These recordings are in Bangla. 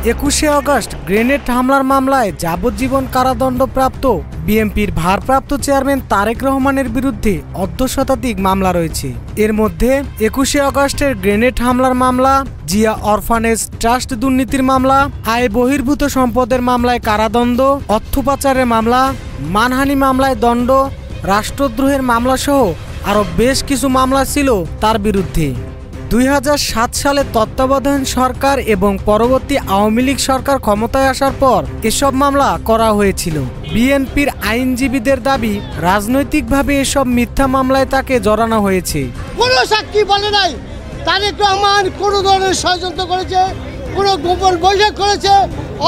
21শে আগস্ট গ্রেনেড হামলার মামলায় যাবজ্জীবন কারাদণ্ডপ্রাপ্ত বিএনপির ভারপ্রাপ্ত চেয়ারম্যান তারেক রহমানের বিরুদ্ধে অর্ধশতাধিক মামলা রয়েছে। এর মধ্যে 21শে আগস্টের গ্রেনেড হামলার মামলা, জিয়া অরফানেজ ট্রাস্ট দুর্নীতির মামলা, আয় বহির্ভূত সম্পদের মামলায় কারাদণ্ড, অর্থ পাচারের মামলা, মানহানি মামলায় দণ্ড, রাষ্ট্রদ্রোহের মামলা সহ আরও বেশ কিছু মামলা ছিল তার বিরুদ্ধে। 2007 সালে তত্ত্বাবধায়ক সরকার এবং পরবর্তী আওয়ামী লীগ সরকার ক্ষমতায় আসার পর এসব মামলা করা হয়েছিল। বিএনপির আইনজীবীদের দাবি, রাজনৈতিকভাবে এসব মিথ্যা মামলায় তাকে জড়ানো হয়েছে। কোনো সাক্ষী বলে নাই তারেক রহমান কোনো ধরনের ষড়যন্ত্র করেছে, কোনো গোপন বৈঠক করেছে,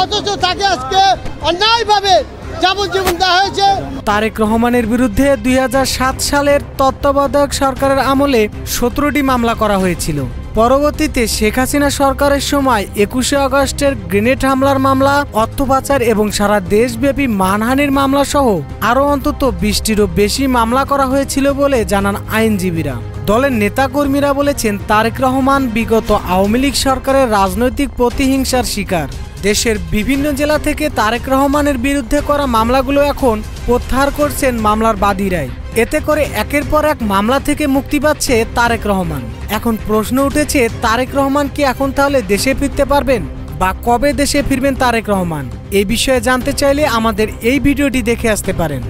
অথচ তাকে আজকে অন্যায়ভাবে যাবজ্জীবন দেওয়া হয়েছে। তারেক রহমানের বিরুদ্ধে 2007 সালের তত্ত্বাবধায়ক সরকারের আমলে 17টি মামলা করা হয়েছিল। পরবর্তীতে শেখ হাসিনা সরকারের সময় 21শে আগস্টের গ্রেনেড হামলার মামলা, অর্থ পাচার এবং সারা দেশব্যাপী মানহানির মামলা সহ আরও অন্তত 20টিরও বেশি মামলা করা হয়েছিল বলে জানান আইনজীবীরা। দলের নেতাকর্মীরা বলেছেন, তারেক রহমান বিগত আওয়ামী লীগ সরকারের রাজনৈতিক প্রতিহিংসার শিকার। দেশের বিভিন্ন জেলা থেকে তারেক রহমানের বিরুদ্ধে করা মামলাগুলো এখন প্রত্যাহার করছেন মামলার বাদীরাই। এতে করে একের পর এক মামলা থেকে মুক্তি পাচ্ছে তারেক রহমান। এখন প্রশ্ন উঠেছে, তারেক রহমান কি এখন তাহলে দেশে ফিরতে পারবেন, বা কবে দেশে ফিরবেন তারেক রহমান? এই বিষয়ে জানতে চাইলে আমাদের এই ভিডিওটি দেখে আসতে পারেন।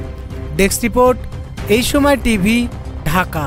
ডেস্ক রিপোর্ট, এই সময় টিভি, ঢাকা।